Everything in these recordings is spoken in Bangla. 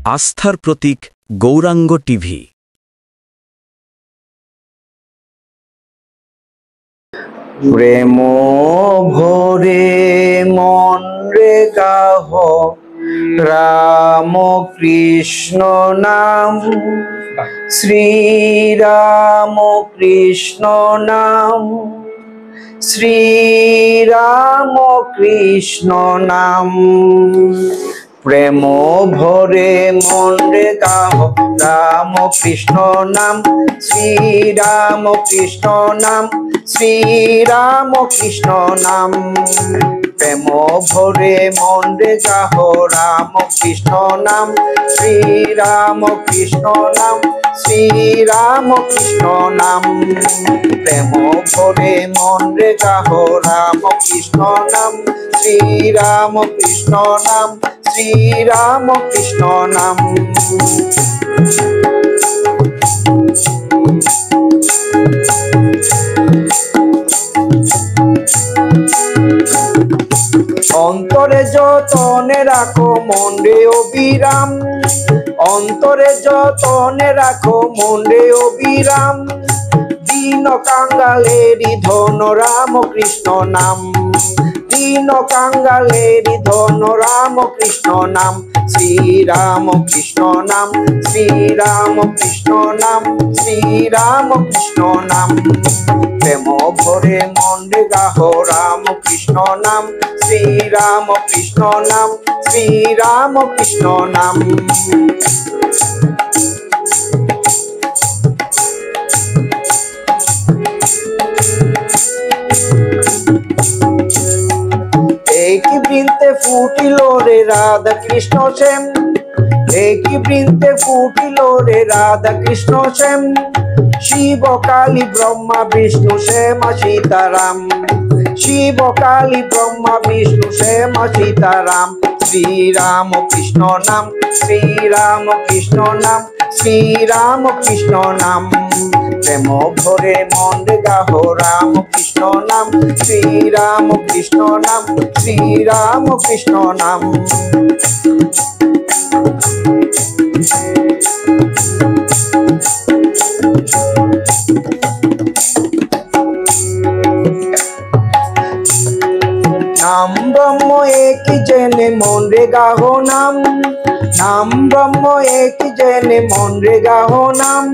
আস্থার প্রতীক গৌরাঙ্গ টিভি। প্রেম ভরে মন রে গাহ রাম কৃষ্ণ নাম, শ্রীরাম কৃষ্ণ নাম, শ্রীরাম কৃষ্ণ নাম। প্রেম ভরে মন রে গাহ রাম কৃষ্ণ নাম, শ্রীরাম কৃষ্ণ নাম, শ্রীরাম কৃষ্ণ নাম। প্রেম ভরে মন রে গাহ রাম কৃষ্ণ নাম, শ্রীরাম কৃষ্ণ নাম, শ্রীরাম কৃষ্ণ নাম। প্রেম ভরে মন রে গাহ রাম কৃষ্ণ নাম, শ্রীরাম কৃষ্ণ নাম, শ্রীরাম কৃষ্ণ নাম। অন্তরে যতনে রাখো মন রে অবিরাম, অন্তরে যতনে রাখো মন রে অবিরাম। দীন কাঙ্গালেরি ধন রাম কৃষ্ণ নাম, দীন কাঙ্গালেরি ধন রাম কৃষ্ণ নাম। শ্রীরাম কৃষ্ণ নাম, শ্রীরাম কৃষ্ণ নাম, শ্রীরাম কৃষ্ণ নাম। প্রেম ভরে মন রে গাহ রাম কৃষ্ণ নাম, শ্রীরাম কৃষ্ণ নাম, শ্রীরাম কৃষ্ণ নাম। একই বৃন্তে ফুটিল রে রাধা কৃষ্ণ শ্যাম, একই বৃন্তে ফুটিল রে রাধা কৃষ্ণ শ্যাম। শিব কালী ব্রহ্মা বিষ্ণু শ্যামা সীতারাম, শিব কালী ব্রহ্মা বিষ্ণু শ্যামা সীতারাম। শ্রীরাম কৃষ্ণ নাম, শ্রীরাম কৃষ্ণ নাম, শ্রীরাম কৃষ্ণ নাম। প্রেম ভরে মন রে গাহ রাম কৃষ্ণ নাম, শ্রীরাম কৃষ্ণ নাম, শ্রীরাম কৃষ্ণ নাম। নাম ব্রহ্ম একই জেনে মন রে গাহ নাম, নাম ব্রহ্ম একই জেনে মন রে গাহ নাম।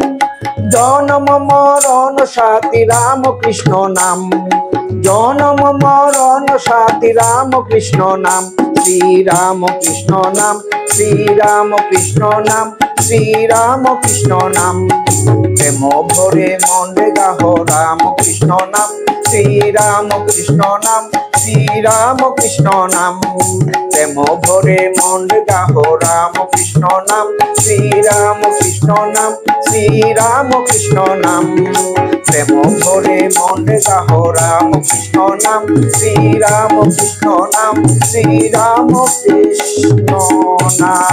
জনম মরণ সাথী রাম কৃষ্ণ নাম, জনম মরণ সাথী রাম কৃষ্ণ নাম। শ্রীরাম কৃষ্ণ নাম, শ্রীরাম কৃষ্ণ নাম, শ্রীরাম কৃষ্ণ নাম। প্রেম ভরে মন রে গাহ রাম কৃষ্ণ নাম, শ্রীরাম কৃষ্ণ নাম, শ্রীরাম কৃষ্ণ নাম। প্রেম ভরে মন রে গাহ রাম কৃষ্ণ নাম, শ্রীরাম কৃষ্ণ নাম, শ্রীরাম কৃষ্ণ নাম। প্রেম ভরে মন রে গাহ রাম কৃষ্ণ নাম, শ্রীরাম কৃষ্ণ নাম, শ্রীরাম কৃষ্ণ নাম।